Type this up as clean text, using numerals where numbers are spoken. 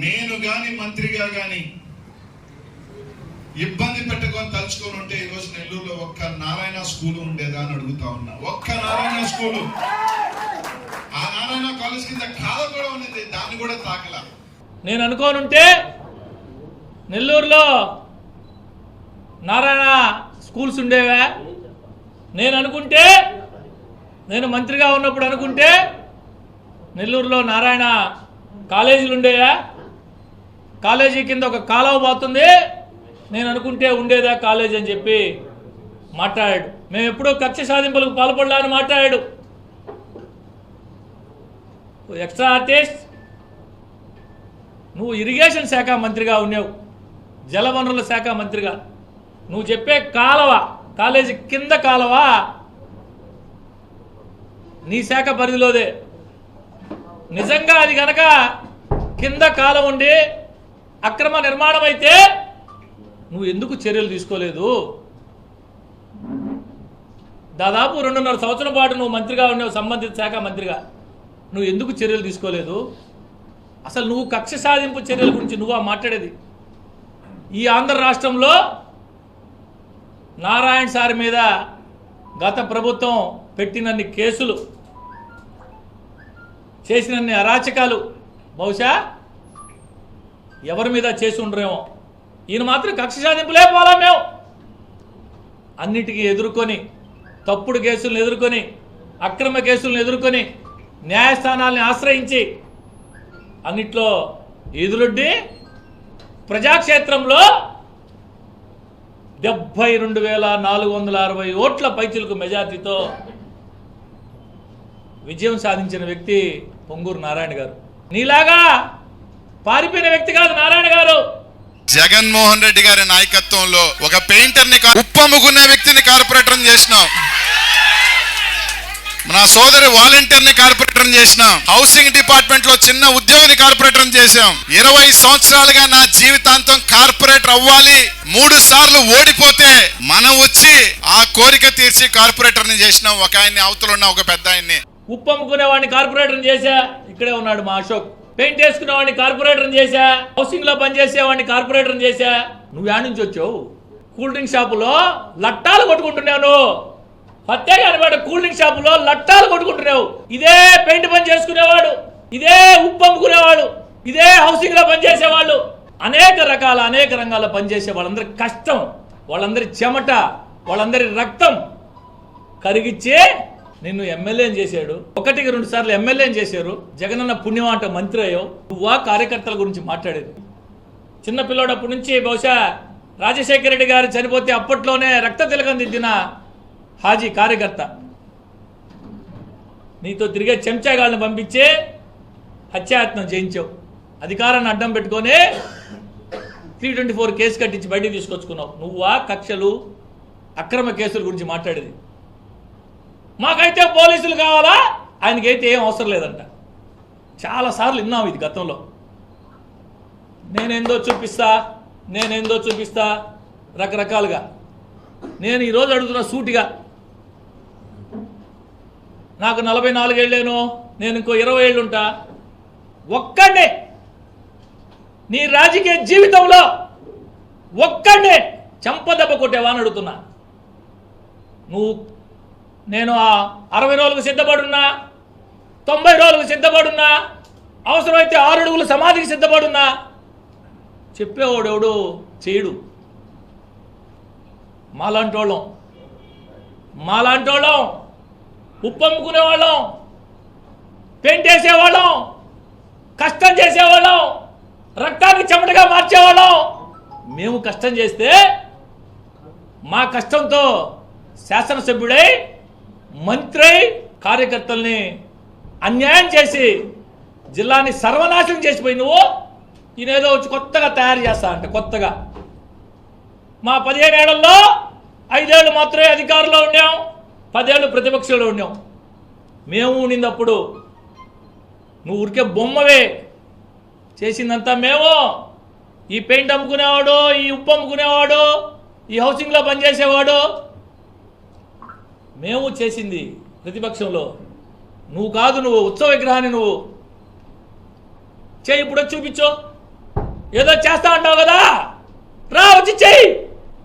నేను గాని మంత్రిగా గాని ఇబ్బంది పెట్టుకొని తలుచుకొని ఉంటే ఈరోజు నెల్లూరులో ఒక్క నారాయణ స్కూల్ ఉండేదా అని అడుగుతా ఉన్నా. ఒక్క నారాయణ స్కూలు, ఆ నారాయణ కాలేజ్ కింద కాల కూడా ఉన్నది, దాన్ని కూడా తాకలా. నేను అనుకోనుంటే నెల్లూరులో నారాయణ స్కూల్స్ ఉండేవా? నేను అనుకుంటే, నేను మంత్రిగా ఉన్నప్పుడు అనుకుంటే నెల్లూరులో నారాయణ కాలేజీలు ఉండేవా? కాలేజీ కింద ఒక కాలువ పోతుంది, నేను అనుకుంటే ఉండేదా కాలేజ్ అని చెప్పి మాట్లాడాడు. మేము ఎప్పుడో కక్ష సాధింపులకు పాల్పడాలని మాట్లాడాడు. ఎక్స్ట్రా ఆర్టిస్ట్, నువ్వు ఇరిగేషన్ శాఖ మంత్రిగా ఉన్నావు, జలవనరుల శాఖ మంత్రిగా. నువ్వు చెప్పే కాలువ, కాలేజీ కింద కాలువ నీ శాఖ పరిధిలోదే. నిజంగా అది గనక కింద కాలువ ఉండి అక్రమ నిర్మాణం అయితే నువ్వు ఎందుకు చర్యలు తీసుకోలేదు? దాదాపు 2.5 సంవత్సరం పాటు నువ్వు మంత్రిగా ఉన్నావు, సంబంధిత శాఖ మంత్రిగా. నువ్వు ఎందుకు చర్యలు తీసుకోలేదు? అసలు నువ్వు కక్ష సాధింపు చర్యల గురించి నువ్వు మాట్లాడేది? ఈ ఆంధ్ర రాష్ట్రంలో నారాయణ సార్ మీద గత ప్రభుత్వం పెట్టినన్ని కేసులు, చేసినన్ని అరాచకాలు బహుశా ఎవరి మీద చేసి ఉండరేమో. ఈయన మాత్రం కక్ష సాధింపులే పోలా. మేము అన్నిటికీ ఎదుర్కొని, తప్పుడు కేసులను ఎదుర్కొని, అక్రమ కేసులను ఎదుర్కొని, న్యాయస్థానాల్ని ఆశ్రయించి అన్నిట్లో ఎదురొడ్డి ప్రజాక్షేత్రంలో 72,460 ఓట్ల పైచిలకు మెజార్టీతో విజయం సాధించిన వ్యక్తి పొంగూరు నారాయణ గారు. నీలాగా పారిపోయిన వ్యక్తి కాదు నారాయణ గారు. జగన్మోహన్ రెడ్డి గారి నాయకత్వంలో ఒక పెయింటర్ ని ఉప్పమ్ముకునే వ్యక్తిని కార్పొరేటర్ చేసినాం. నా సోదరి వాలంటీర్ ని కార్పొరేటర్ చేసినాం. హౌసింగ్ డిపార్ట్మెంట్ లో చిన్న ఉద్యోగిని కార్పొరేటర్ చేశాం. 20 సంవత్సరాలుగా నా జీవితాంతం కార్పొరేటర్ అవ్వాలి, 3 సార్లు ఓడిపోతే మనం వచ్చి ఆ కోరిక తీర్చి కార్పొరేటర్ చేసినాం. ఒక ఆయన్ని, అవతల ఉన్న ఒక పెద్ద ఆయన్ని. ఉప్పమ్ముకునే వాడిని కార్పొరేటర్ చేశా, ఇక్కడే ఉన్నాడు మా అశోక్. పెయింట్ వేసుకునే వాడిని కార్పొరేటర్ చేశా, హౌసింగ్ లో పనిచేసే వాడిని కార్పొరేటర్ చేశా. నువ్వు యాడ్ నుంచి వచ్చావు? కూల్ డ్రింక్ షాపులో లట్టాలు కొట్టుకుంటున్నావు. ఫత్తేగానిపేట కూల్ డ్రింక్ షాపులో లట్టాలు కొట్టుకుంటున్నావు. ఇదే పెయింట్ పని చేసుకునేవాడు, ఇదే ఉప్పు అమ్ముకునేవాడు, ఇదే హౌసింగ్ లో పనిచేసేవాళ్ళు, అనేక రంగాల్లో పనిచేసే వాళ్ళందరి కష్టం, వాళ్ళందరి చెమట, వాళ్ళందరి రక్తం కరిగిచ్చే నిన్ను ఎమ్మెల్యేని చేశాడు. 1-2 సార్లు ఎమ్మెల్యేని చేశారు. జగనన్న పుణ్యమాట మంత్రి అయ్యో. నువ్వా కార్యకర్తల గురించి మాట్లాడేది? చిన్నపిల్లోడప్పటి నుంచి బహుశా రాజశేఖర రెడ్డి గారు చనిపోతే అప్పట్లోనే రక్త తిలకం దిద్దిన హాజీ కార్యకర్త. నీతో తిరిగే చెంచాగాళ్ళని పంపించి హత్యాయత్నం చేయించావు. అధికారాన్ని అడ్డం పెట్టుకొని 324 కేసు కట్టించి బయటికి తీసుకొచ్చుకున్నావు. నువ్వా కక్షలు, అక్రమ కేసుల గురించి మాట్లాడేది? మాకైతే పోలీసులు కావాలా, ఆయనకైతే ఏం అవసరం లేదంట. చాలాసార్లు విన్నాం ఇది గతంలో. నేనేందో చూపిస్తా రకరకాలుగా. నేను ఈరోజు అడుగుతున్నా సూటిగా, నాకు 44 ఏళ్ళేను, నేను ఇంకో 20 ఏళ్ళు ఉంటా. ఒక్కడే నీ రాజకీయ జీవితంలో ఒక్కడే చెంపదెబ్బ కొట్టేవా అని అడుగుతున్నా. నేను 60 రోజులకు సిద్ధపడున్నా, 90 రోజులకు సిద్ధపడున్నా, అవసరమైతే 6 అడుగుల సమాధికి సిద్ధపడున్నా. చెప్పేవాడెవడు చేయడు. మాలాంటోళ్ళం ఉప్పు అమ్ముకునేవాళ్ళం, పెయింట్ వేసేవాళ్ళం, కష్టం చేసేవాళ్ళం, రక్తాన్ని చెమటగా మార్చేవాళ్ళం. మేము కష్టం చేస్తే మా కష్టంతో శాసనసభ్యుడై, మంత్రి, కార్యకర్తల్ని అన్యాయం చేసి జిల్లాని సర్వనాశనం చేసిపోయి నువ్వు ఈయనేదో వచ్చి కొత్తగా తయారు చేస్తా అంటే కొత్తగా. మా 15 ఏళ్లలో 5 ఏళ్ళు మాత్రమే అధికారంలో ఉన్నాం, 10 ఏళ్ళు ప్రతిపక్షంలో ఉన్నాం. మేము ఉండినప్పుడు నువ్వు ఊరికే బొమ్మవే. చేసిందంతా మేము. ఈ పెయింట్ అమ్ముకునేవాడు, ఈ ఉప్పు అమ్ముకునేవాడు, ఈ హౌసింగ్లో పనిచేసేవాడు, మేము చేసింది ప్రతిపక్షంలో. నువ్వు కాదు, నువ్వు ఉత్సవ విగ్రహాన్ని నువ్వు చేయి. ఇప్పుడు చూపించు, ఏదో చేస్తా ఉంటావు కదా, రా వచ్చి చెయ్యి.